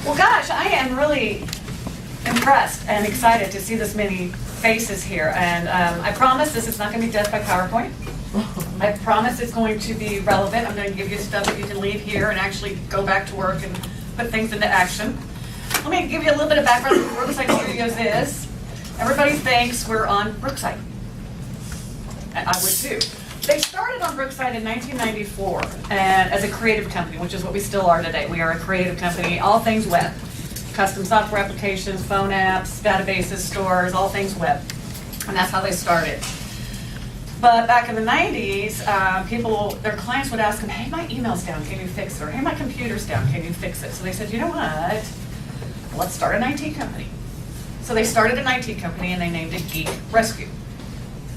Well, gosh, I am really impressed and excited to see this many faces here. And I promise this is not going to be death by PowerPoint. I promise it's going to be relevant. I'm going to give you stuff that you can leave here and actually go back to work and put things into action. Let me give you a little bit of background on what Brookside Studios is. Everybody thinks we're on Brookside. And I would too. They started on Brookside in 1994 and as a creative company, which is what we still are today. We are a creative company, all things web. Custom software applications, phone apps, databases, stores, all things web. And that's how they started. But back in the 90s, their clients would ask them, hey, my email's down, can you fix it? Or hey, my computer's down, can you fix it? So they said, you know what? Let's start an IT company. So they started an IT company and they named it Geek Rescue.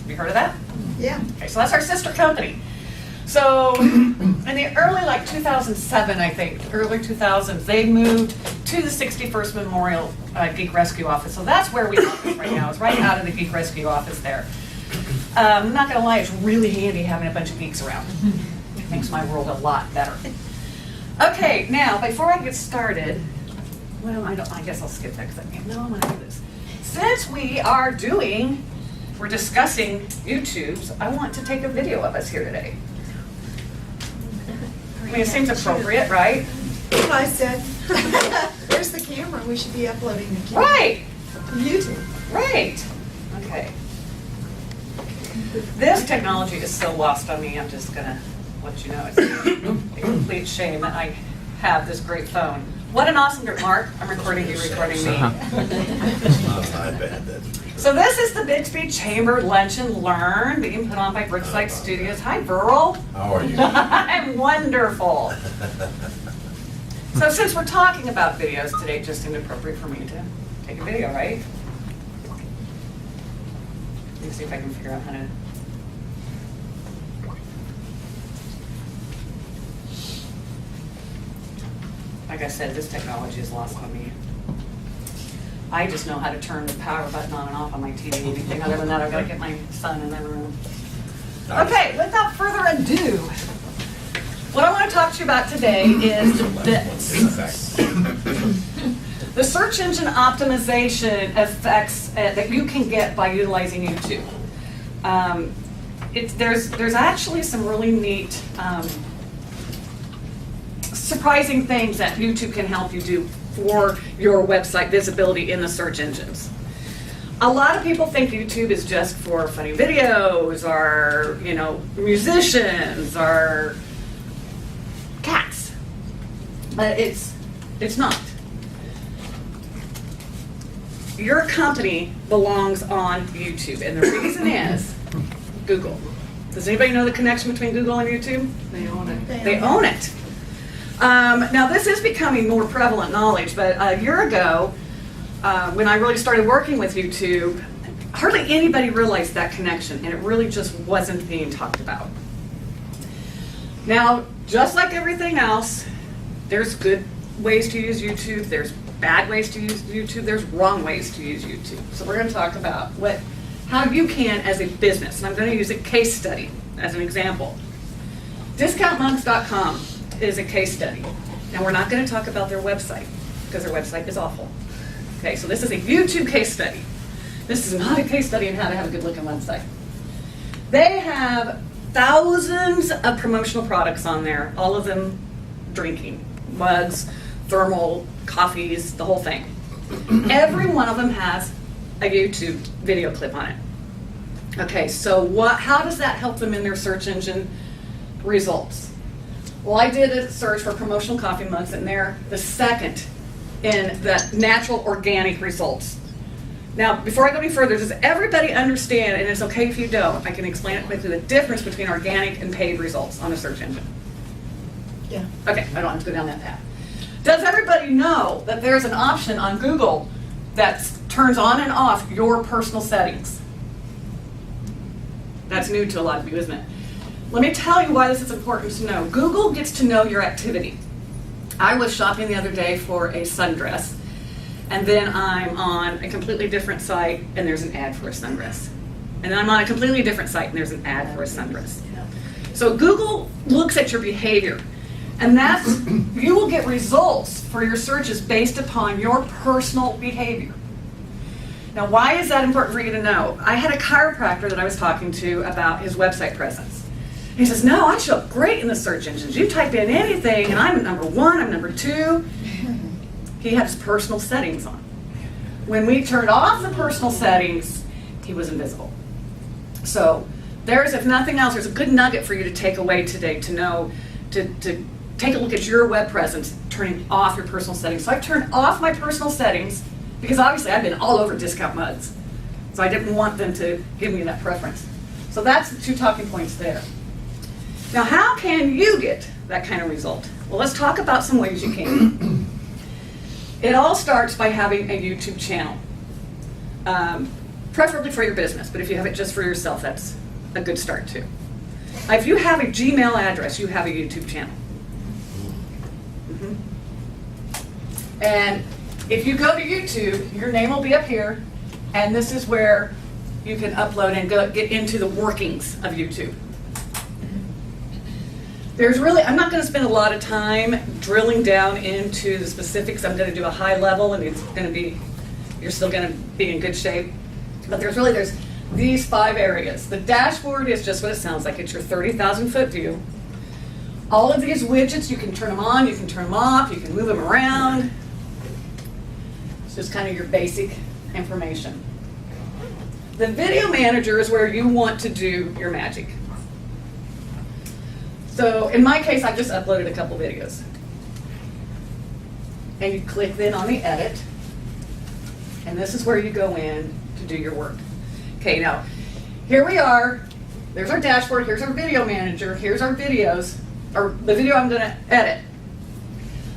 Have you heard of that? Yeah. Okay, so that's our sister company. So in the early, 2007, I think, early 2000s, they moved to the 61st Memorial Geek Rescue office. So that's where we office right now. It's right out of the Geek Rescue office there. I'm not going to lie, it's really handy having a bunch of geeks around. It makes my world a lot better. Okay, now, before I get started, well, I guess I'll skip that because I want to do this. Since we're discussing YouTubes, I want to take a video of us here today. I mean, it seems appropriate, right? That's what I said. There's the camera. We should be uploading the camera. Right. To YouTube. Right. Okay. This technology is so lost on me, I'm just going to let you know it's a complete shame that I have this great phone. What an awesome group, Mark. I'm recording you, recording me. It's not bad, that's for sure. So this is the Bixby Chamber Lunch and Learn being put on by Brookside Studios. Hi, Burl. How are you? I'm wonderful. So since we're talking about videos today, it just seemed appropriate for me to take a video, right? Let me see if I can figure out how to. Like I said, this technology is lost on me. I just know how to turn the power button on and off on my TV. Anything other than that, I've got to get my son in the room. Okay, without further ado, what I want to talk to you about today is this. The search engine optimization effects that you can get by utilizing YouTube. There's actually some really neat, surprising things that YouTube can help you do for your website visibility in the search engines. A lot of people think YouTube is just for funny videos or, musicians or cats. But it's not. Your company belongs on YouTube, and the reason is Google. Does anybody know the connection between Google and YouTube? They own it. They own it. Now this is becoming more prevalent knowledge, but a year ago, when I really started working with YouTube, hardly anybody realized that connection, and it really just wasn't being talked about. Now, just like everything else, there's good ways to use YouTube, there's bad ways to use YouTube, there's wrong ways to use YouTube. So we're going to talk about how you can as a business, and I'm going to use a case study as an example. DiscountMugs.com is a case study. Now we're not going to talk about their website because their website is awful. Okay, so this is a YouTube case study. This is not a case study on how to have a good looking website. They have thousands of promotional products on there, all of them drinking, mugs, thermal, coffees, the whole thing. Every one of them has a YouTube video clip on it. Okay, so how does that help them in their search engine results? Well, I did a search for promotional coffee mugs, and they're the second in the natural organic results. Now, before I go any further, does everybody understand, and it's okay if you don't, I can explain it quickly, the difference between organic and paid results on a search engine? Yeah. Okay, I don't have to go down that path. Does everybody know that there's an option on Google that turns on and off your personal settings? That's new to a lot of you, isn't it? Let me tell you why this is important to know. Google gets to know your activity. I was shopping the other day for a sundress, and then I'm on a completely different site, and there's an ad for a sundress. And then I'm on a completely different site, and there's an ad for a sundress. So Google looks at your behavior, And that's, you will get results for your searches based upon your personal behavior. Now, why is that important for you to know? I had a chiropractor that I was talking to about his website presence. He says, no, I show up great in the search engines. You type in anything, and I'm number 1, I'm number 2. He had his personal settings on. When we turned off the personal settings, he was invisible. So there's, if nothing else, there's a good nugget for you to take away today to know, to take a look at your web presence, turning off your personal settings. So I've turned off my personal settings because obviously I've been all over Discount Muds. So I didn't want them to give me that preference. So that's the 2 talking points there. Now, how can you get that kind of result? Well, let's talk about some ways you can. It all starts by having a YouTube channel, preferably for your business, but if you have it just for yourself, that's a good start too. If you have a Gmail address, you have a YouTube channel. And if you go to YouTube, your name will be up here, and this is where you can upload and get into the workings of YouTube. There's really, I'm not going to spend a lot of time drilling down into the specifics. I'm going to do a high level, and it's going to be, you're still going to be in good shape. But there's these 5 areas. The dashboard is just what it sounds like. It's your 30,000 foot view. All of these widgets, you can turn them on, you can turn them off, you can move them around. It's just kind of your basic information. The video manager is where you want to do your magic. So in my case, I just uploaded a couple videos. And you click then on the edit. And this is where you go in to do your work. Okay, now, here we are. There's our dashboard, here's our video manager, here's our videos, or the video I'm gonna edit.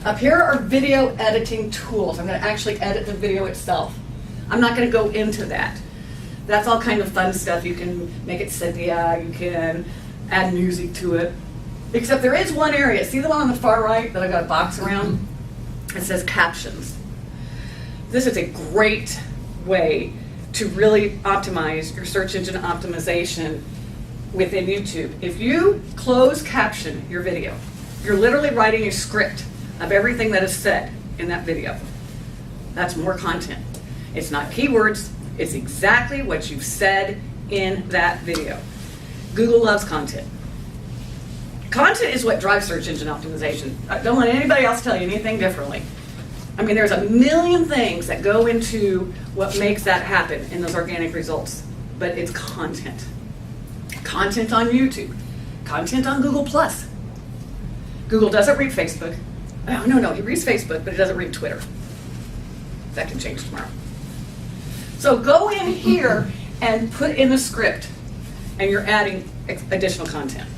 Up here are video editing tools. I'm gonna actually edit the video itself. I'm not gonna go into that. That's all kind of fun stuff. You can make it sepia, you can add music to it. Except there is one area, see the one on the far right that I got a box around? It says captions. This is a great way to really optimize your search engine optimization within YouTube. If you close caption your video, you're literally writing a script of everything that is said in that video. That's more content. It's not keywords, it's exactly what you've said in that video. Google loves content. Content is what drives search engine optimization. Don't let anybody else tell you anything differently. I mean, there's a million things that go into what makes that happen in those organic results, but it's content. Content on YouTube, content on Google+. Google doesn't read Facebook. Oh, no, he reads Facebook, but it doesn't read Twitter. That can change tomorrow. So go in here and put in a script, and you're adding additional content.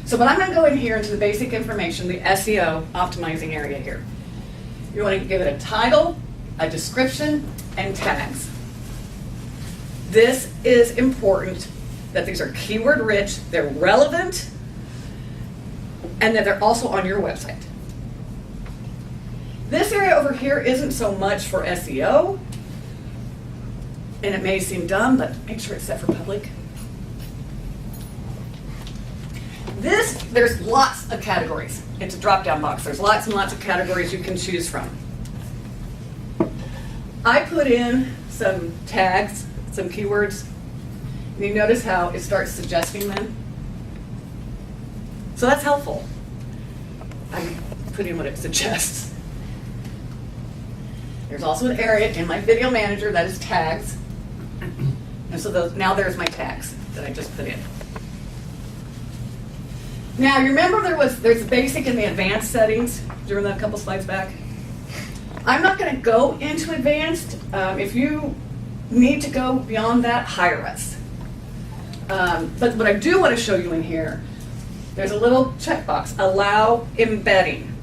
So but I'm going to go in here into the basic information, the SEO optimizing area here. You want to give it a title, a description, and tags. This is important that these are keyword rich, they're relevant, and that they're also on your website. This area over here isn't so much for SEO, and it may seem dumb, but make sure it's set for public. There's lots of categories. It's a drop-down box. There's lots and lots of categories you can choose from. I put in some tags, some keywords. And you notice how it starts suggesting them? So that's helpful. I put in what it suggests. There's also an area in my video manager that is tags. And so now there's my tags that I just put in. Now, you remember there's the basic and the advanced settings. Do you remember that a couple slides back? I'm not going to go into advanced. If you need to go beyond that, hire us. But what I do want to show you in here, there's a little checkbox, allow embedding.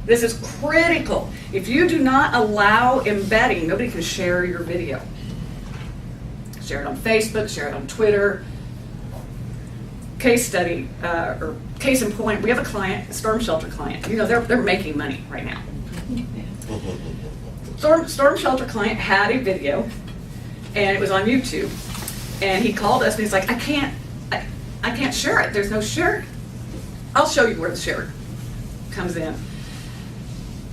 This is critical. If you do not allow embedding, nobody can share your video. Share it on Facebook, share it on Twitter. Case study, or case in point, we have a client, a storm shelter client. You know, they're making money right now. Storm shelter client had a video, and it was on YouTube. And he called us, and he's like, I can't share it. There's no share. I'll show you where to share it. comes in.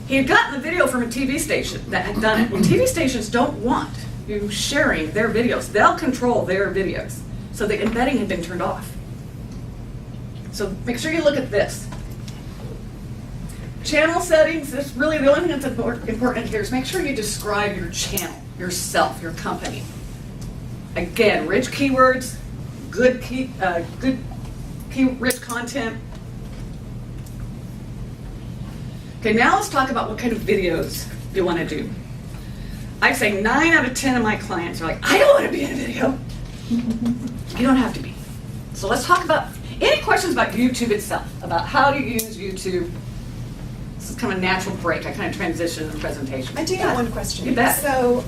He had gotten the video from a TV station that had done it. And TV stations don't want you sharing their videos. They'll control their videos. So the embedding had been turned off. So make sure you look at this. Channel settings, this really the only thing that's important here is make sure you describe your channel, yourself, your company. Again, rich keywords, good rich content. Okay, now let's talk about what kind of videos you want to do. I'd say 9 out of 10 of my clients are like, I don't want to be in a video. You don't have to be. So let's talk about any questions about YouTube itself, about how to use YouTube. This is kind of a natural break. I kind of transition the presentation. I do have one question. You bet. So,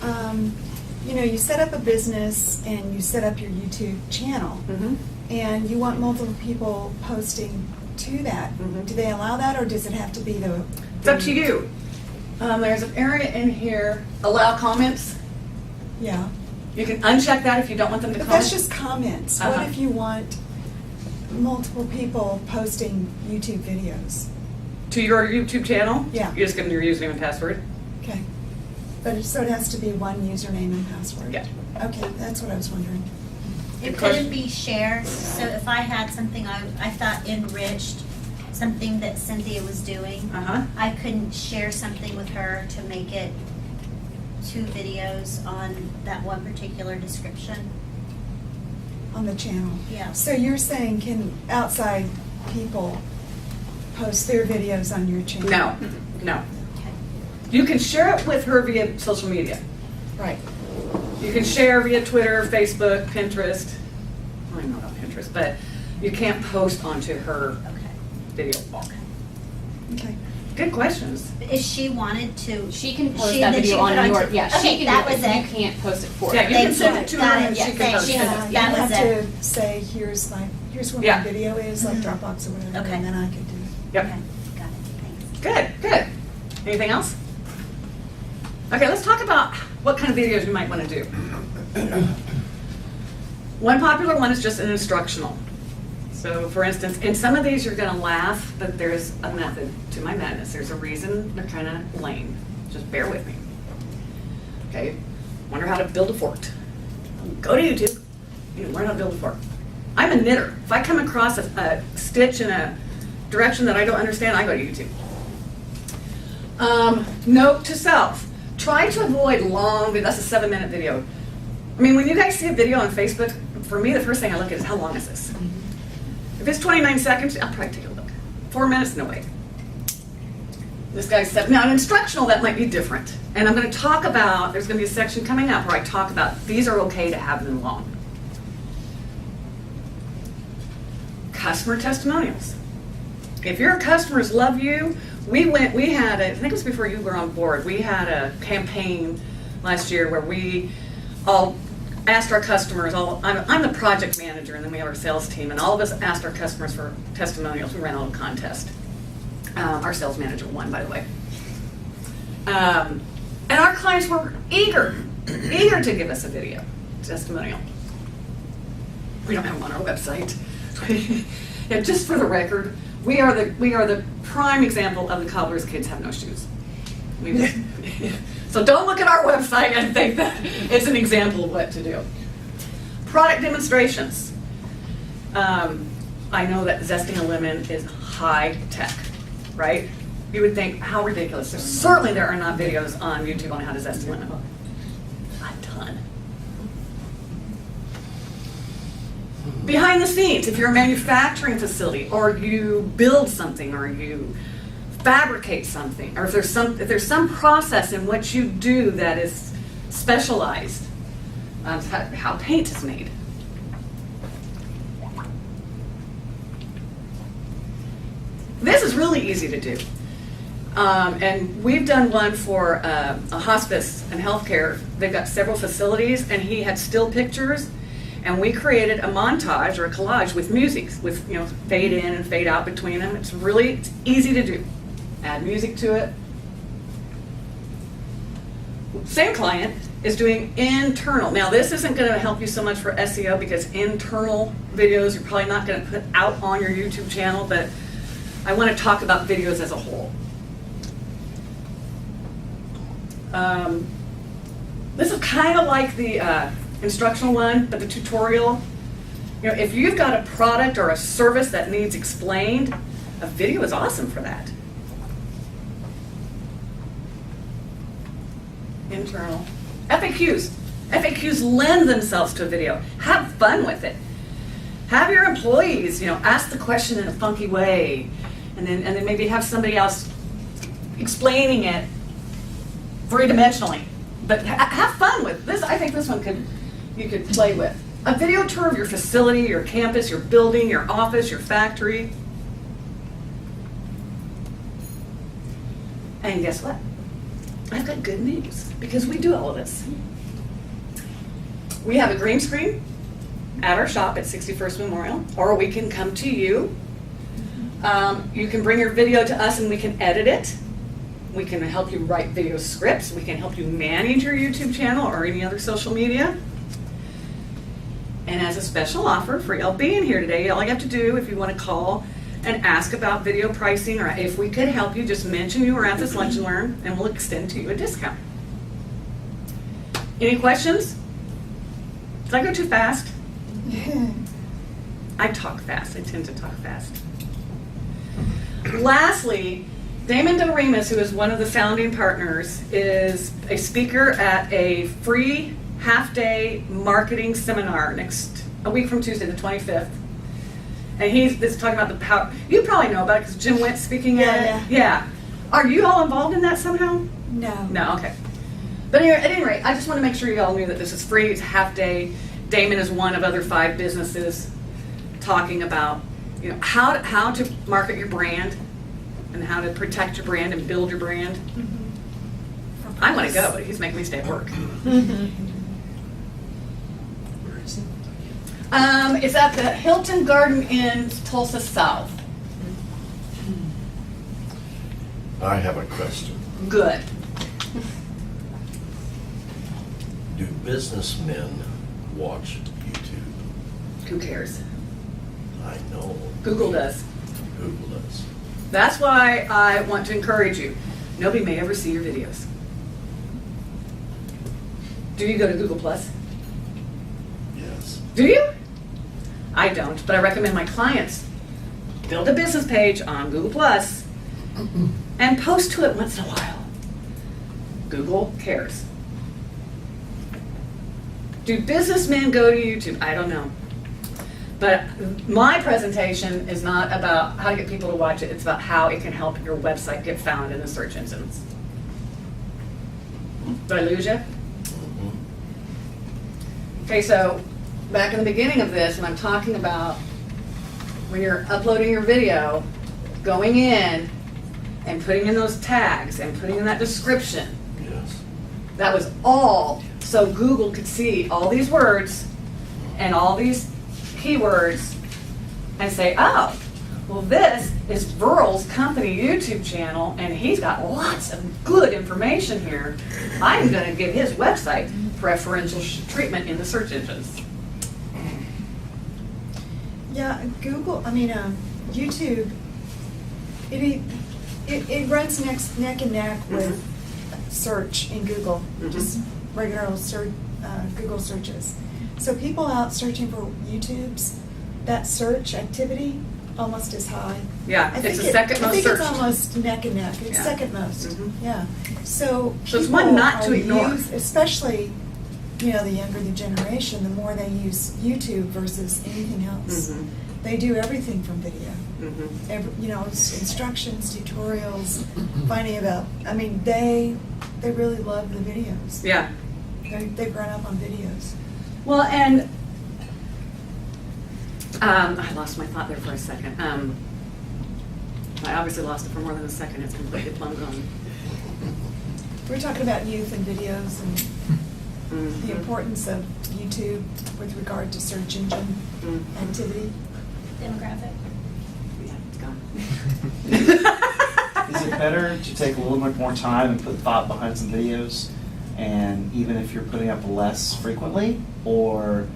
you set up a business and you set up your YouTube channel, and you want multiple people posting to that. Do they allow that, or does it have to be the? It's up to you. There's an area in here, allow comments. Yeah. You can uncheck that if you don't want them to But comment. that's just comments. Uh-huh. What if you want multiple people posting YouTube videos? To your YouTube channel? Yeah. You just give them your username and password. Okay. So it has to be one username and password? Yeah. Okay, that's what I was wondering. It couldn't be shared, so if I had something I thought enriched, something that Cynthia was doing, I couldn't share something with her to make it 2 videos on that one particular description. On the channel? Yeah. So you're saying can outside people post their videos on your channel? No. Okay. You can share it with her via social media. Right. You can share via Twitter, Facebook, Pinterest. I don't know about Pinterest, but you can't post onto her Okay. video wall. Okay. Good questions. If she wanted to. She can post she- that then she video put on it your, onto- yeah, okay, she can that do it, was but it. you can't post it for Yeah, her. you can Thank send you. it to Got her it. and Yeah, she can thank post you. it. That You was have it. to say, here's where Yeah. my video is, like Dropbox or whatever, Okay. and then I could do it. Yep. Okay, got it, thanks. Good. Anything else? Okay, let's talk about what kind of videos you might want to do. One popular one is just an instructional. So for instance, in some of these you're going to laugh, but there's a method to my madness. There's a reason they're kind of lame. Just bear with me. Okay, wonder how to build a fort. Go to YouTube, you can learn how to build a fort. I'm a knitter. If I come across a stitch in a direction that I don't understand, I go to YouTube. Note to self, try to avoid long, that's a 7-minute video. I mean, when you guys see a video on Facebook, for me, the first thing I look at is how long is this? If it's 29 seconds, I'll probably take a look. 4 minutes, no way. This guy said, now an instructional, that might be different. And I'm going to talk about, there's going to be a section coming up where I talk about these are okay to have them long. Customer testimonials. If your customers love you, we had I think it was before you were on board, we had a campaign last year where we all asked our customers, I'm the project manager and then we have our sales team, and all of us asked our customers for testimonials. We ran a little contest. Our sales manager won, by the way. And our clients were eager to give us a video testimonial. We don't have them on our website. Yeah, just for the record, we are the prime example of the cobbler's kids have no shoes. So don't look at our website and think that it's an example of what to do. Product demonstrations. I know that zesting a lemon is high tech, right? You would think, how ridiculous. Certainly there are not videos on YouTube on how to zest a lemon. A ton. Behind the scenes, if you're a manufacturing facility, or you build something, or you fabricate something, or if there's some process in what you do that is specialized, how paint is made. This is really easy to do. And we've done one for a hospice and healthcare. They've got several facilities, and he had still pictures, and we created a montage or a collage with music, with fade in and fade out between them. It's easy to do. Add music to it. Same client is doing internal. Now this isn't going to help you so much for SEO because internal videos you're probably not going to put out on your YouTube channel, but I want to talk about videos as a whole. This is kind of like the instructional one, but the tutorial. You know, if you've got a product or a service that needs explained, a video is awesome for that. Internal. FAQs. FAQs lend themselves to a video. Have fun with it. Have your employees, ask the question in a funky way, and then maybe have somebody else explaining it three-dimensionally. But have fun with this. I think this one you could play with. A video tour of your facility, your campus, your building, your office, your factory. And guess what? I've got good news, because we do all of this. We have a green screen at our shop at 61st Memorial, or we can come to you. You can bring your video to us and we can edit it. We can help you write video scripts. We can help you manage your YouTube channel or any other social media. And as a special offer for y'all being here today, all you have to do, if you want to call and ask about video pricing, or if we could help you, just mention you were at this Lunch and Learn, and we'll extend to you a discount. Any questions? Did I go too fast? I talk fast. I tend to talk fast. Lastly, Damon Del Remus, who is one of the founding partners, is a speaker at a free half-day marketing seminar a week from Tuesday, the 25th. And he's talking about the power. You probably know about it because Jim Wentz speaking at it. Yeah. Are you all involved in that somehow? No. No, okay. But at any rate, I just want to make sure you all knew that this is free. It's a half day. Damon is one of other 5 businesses talking about how to market your brand and how to protect your brand and build your brand. Mm-hmm. I want to go, but he's making me stay at work. Mm-hmm. It's at the Hilton Garden Inn, Tulsa South. I have a question. Good. Do businessmen watch YouTube? Who cares? I know. Google does. Google does. That's why I want to encourage you. Nobody may ever see your videos. Do you go to Google Plus? Yes. Do you? I don't, but I recommend my clients build a business page on Google Plus and post to it once in a while. Google cares. Do businessmen go to YouTube? I don't know. But my presentation is not about how to get people to watch it. It's about how it can help your website get found in the search engines. Did I lose you? Mm-hmm. Okay, so back in the beginning of this, when I'm talking about when you're uploading your video, going in and putting in those tags and putting in that description, Yes. that was all so Google could see all these words and all these keywords and say, oh, well, this is Verl's company YouTube channel and he's got lots of good information here. I'm going to give his website preferential treatment in the search engines. Yeah, YouTube, it runs neck and neck with search in Google, just regular Google searches. So people out searching for YouTubes, that search activity almost as high. Yeah, it's the second most I think searched. it's almost neck and neck. It's Yeah. second most. Mhm. Yeah. So it's one not to ignore. Especially, the younger the generation, the more they use YouTube versus anything else. Mhm. They do everything from video. Mhm. Instructions, tutorials, finding about. They really love the videos. Yeah. They've grown up on videos. Well, and I lost my thought there for a second. I obviously lost it for more than a second. It's completely plumbed on. We're talking about youth and videos and the importance of YouTube with regard to search engine activity. Demographic. Yeah, it's gone. Is it better to take a little bit more time and put thought behind some videos, and even if you're putting up less frequently, or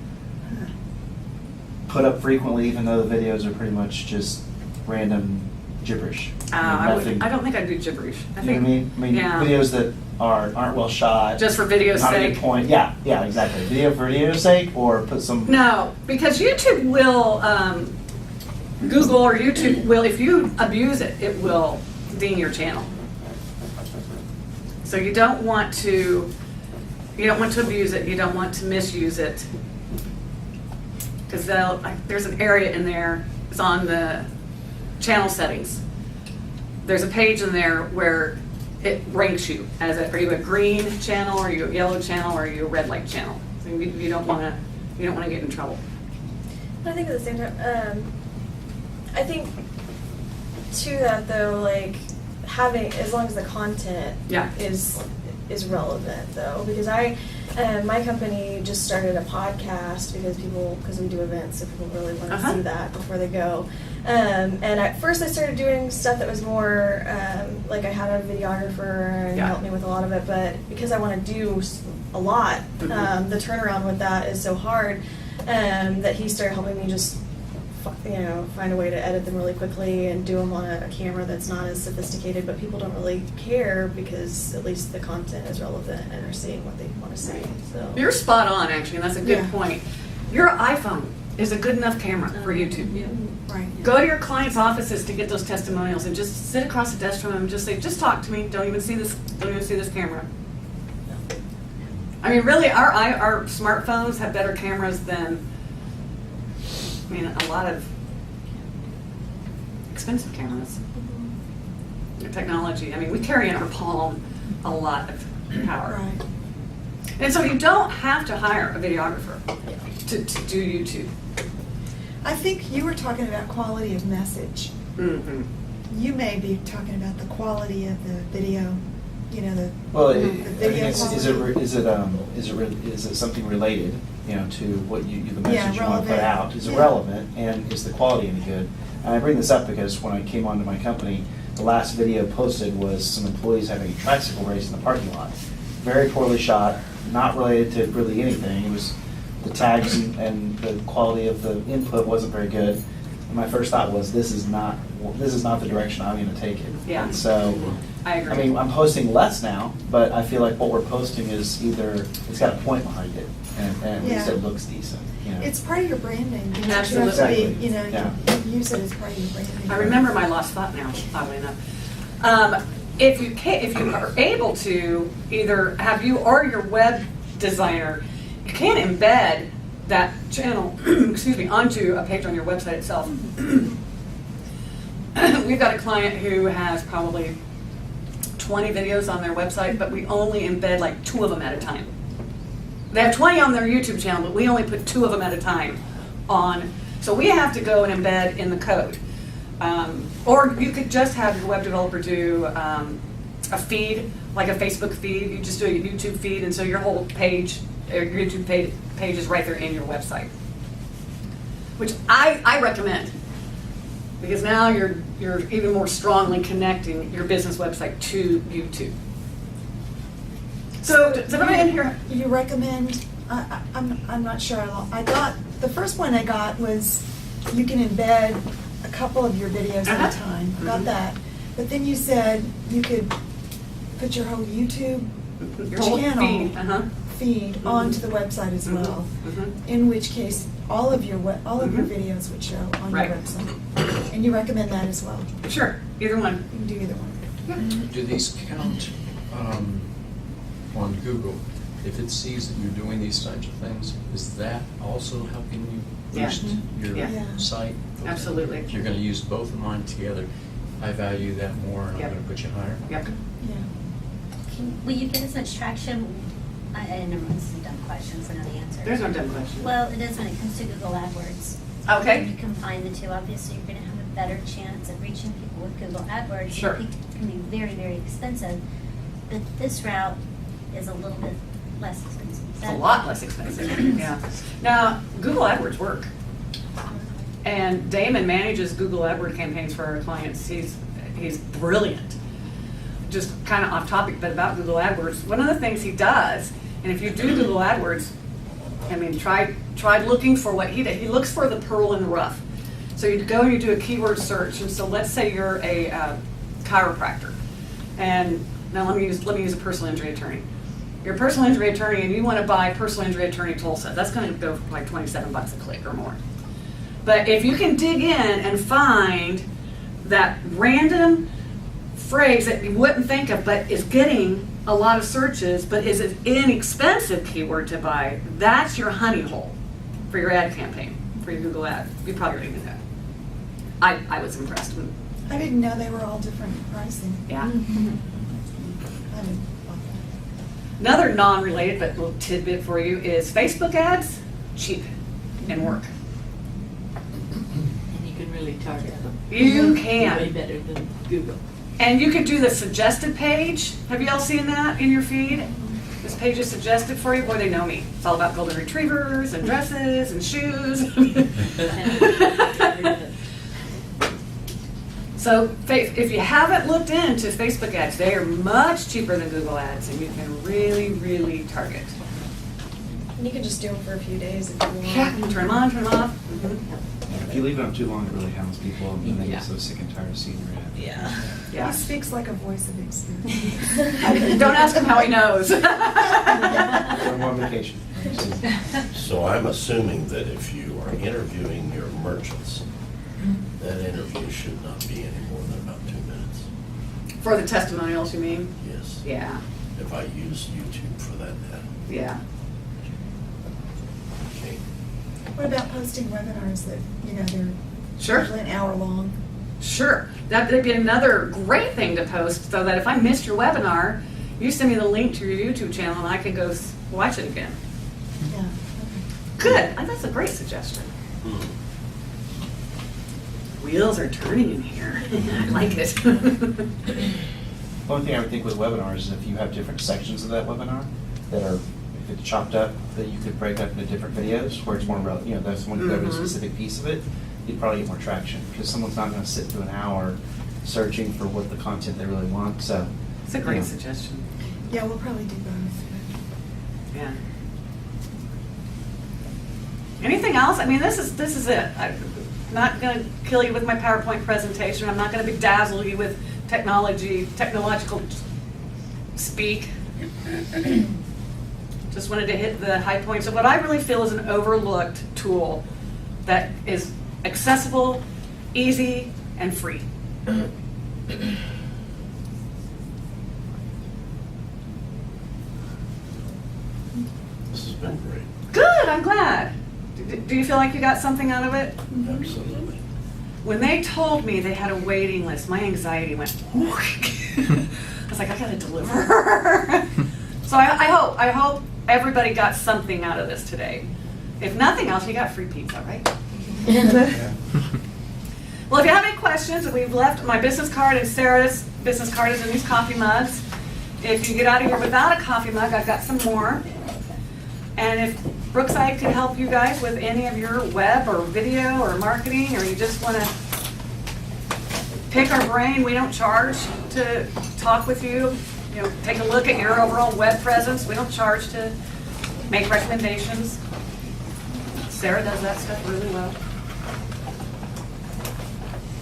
put up frequently even though the videos are pretty much just random gibberish. I Nothing- don't think I'd do gibberish. I You know think, what I mean? I mean, yeah. videos that aren't well shot. Just for video's not a sake. good point. Yeah, exactly. Video for video's sake, or put some. No, because YouTube will, Google or YouTube will, if you abuse it, it will ding your channel. So you don't want to abuse it, you don't want to misuse it. Because there's an area in there, it's on the channel settings. There's a page in there where it ranks you as are you a green channel, are you a yellow channel, or are you a red light channel? So you don't want to get in trouble. I think at the same time, I think to that though, like having, as long as the content Yeah. is relevant though, because my company just started a podcast because we do events, so people really want to see that before they go. And at first I started doing stuff that was more, like I had a videographer and he helped me with a lot of it, but because I want to do a lot, the turnaround with that is so hard, that he started helping me just find a way to edit them really quickly and do them on a camera that's not as sophisticated, but people don't really care because at least the content is relevant and are seeing what they want to see. So You're spot on, actually, and that's a good Yeah. point. Your iPhone is a good enough camera for YouTube. Right. Go to your clients' offices to get those testimonials and just sit across the desk from them and just say, just talk to me, don't even see this camera. I mean, really, our smartphones have better cameras than, a lot of expensive cameras. The technology, we carry in our palm a lot of power. Right. And so you don't have to hire a videographer to do YouTube. I think you were talking about quality of message. Mm-hmm. You may be talking about the quality of the video, Well, the I video mean, quality. is it something related, to what the message you want to put relevant. out? Is it Yeah. relevant, and is the quality any good? And I bring this up because when I came onto my company, the last video posted was some employees having a tricycle race in the parking lot. Very poorly shot, not related to really anything. It was the tags and the quality of the input wasn't very good. And my first thought was, this is not the direction I'm going to take it. Yeah. And so, I agree. I'm posting less now, but I feel like what we're posting is either it's got a point behind it, and at least Yeah. it looks decent. It's part of your branding. Absolutely. You have to be, Exactly. you use it as part of your branding. I remember my lost thought now, oddly enough. If you are able to either have you or your web designer, you can embed that channel, onto a page on your website itself. We've got a client who has probably 20 videos on their website, but we only embed like 2 of them at a time. They have 20 on their YouTube channel, but we only put 2 of them at a time on. So we have to go and embed in the code. Or you could just have your web developer do a feed, like a Facebook feed. You just do a YouTube feed, and so your whole page, your YouTube page is right there in your website. Which I recommend, because now you're even more strongly connecting your business website to YouTube. So does everybody in here? You recommend, I'm not sure, I got, the first one I got was you can embed a couple of your videos at a time. I got that. But then you said you could put your whole YouTube Your whole channel feed. feed onto the website as well. In which case, all of your videos would show on Right. your website. And you recommend that as well. Sure, either one. You can do either one. Do these count on Google? If it sees that you're doing these types of things, is that also helping you Yeah. boost your Yeah. site? Okay. Absolutely. If you're going to use both of mine together, I value that more, and Yep. I'm going to put you higher. Yep. Yeah. Will you get as much traction? I never mind, this is dumb questions, I know the answer. There's no dumb question. Well, it is when it comes to Google AdWords. Okay. You combine the two, obviously, you're gonna have a better chance of reaching people with Google AdWords. Sure. It can be very, very expensive, but this route is a little bit less expensive. It's a lot less expensive, yeah. Now, Google AdWords work. And Damon manages Google AdWords campaigns for our clients. He's brilliant. Just kind of off topic, but about Google AdWords, one of the things he does, and if you do Google AdWords, try looking for what he did. He looks for the pearl in the rough. So you go and you do a keyword search, and so let's say you're a chiropractor, and now let me use a personal injury attorney. You're a personal injury attorney, and you want to buy personal injury attorney tool sets. That's going to go for like $27 a click or more. But if you can dig in and find that random phrase that you wouldn't think of, but is getting a lot of searches, but is an inexpensive keyword to buy, that's your honey hole for your ad campaign, for your Google ad. You probably already knew that. I was impressed with. I didn't know they were all different pricing. Yeah. I didn't. Another non-related but little tidbit for you is Facebook ads, cheap and work. And you can really target them. You can. Way better than Google. And you could do the suggested page. Have you all seen that in your feed? This page is suggested for you. Boy, they know me. It's all about golden retrievers and dresses and shoes. So if you haven't looked into Facebook ads, they are much cheaper than Google ads, and you can really, really target. And you can just do them for a few days if you want. Yeah, turn them on, turn them off. If you leave it on too long, it really hounds people, and they Yeah. get so sick and tired of seeing your ad. Yeah. Yeah. He speaks like a voice of experience. Don't ask him how he knows. I'm on vacation. So I'm assuming that if you are interviewing your merchants, that interview should not be any more than about 2 minutes. For the testimonials, you mean? Yes. Yeah, If I use YouTube for that data. yeah. Okay. What about posting webinars that, they're Sure. usually an hour long? Sure, that would be another great thing to post, so that if I missed your webinar, you send me the link to your YouTube channel and I can go watch it again. Yeah. Okay. Good, that's a great suggestion. Wheels are turning in here. I like it. One thing I would think with webinars is if you have different sections of that webinar that are, if it's chopped up, that you could break up into different videos where it's more relevant, that's when you go to a specific piece of it, you'd probably get more traction because someone's not going to sit through an hour searching for what the content they really want. So It's a great Yeah. suggestion. Yeah, we'll probably do both. Yeah. Anything else? I mean, this is it. I'm not going to kill you with my PowerPoint presentation. I'm not going to bedazzle you with technological speak. Just wanted to hit the high points of what I really feel is an overlooked tool that is accessible, easy, and free. This has been great. Good, I'm glad. Do you feel like you got something out of it? Absolutely. When they told me they had a waiting list, my anxiety went. I was like, I gotta deliver. So I hope everybody got something out of this today. If nothing else, you got free pizza, right? Well, if you have any questions, we've left my business card and Sarah's business card is in these coffee mugs. If you get out of here without a coffee mug, I've got some more. And if Brookside can help you guys with any of your web or video or marketing, or you just want to pick our brain, we don't charge to talk with you. Take a look at your overall web presence. We don't charge to make recommendations. Sarah does that stuff really well.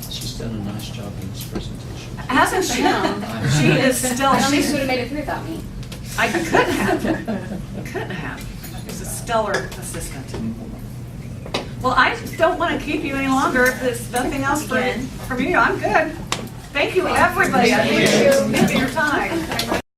She's done a nice job in this presentation. Hasn't she? She is still. I don't think she would have made it through without me. I couldn't have. Couldn't have. She's a stellar assistant. Well, I don't want to keep you any longer. If there's nothing else from you, I'm good. Thank you, everybody. I appreciate your time.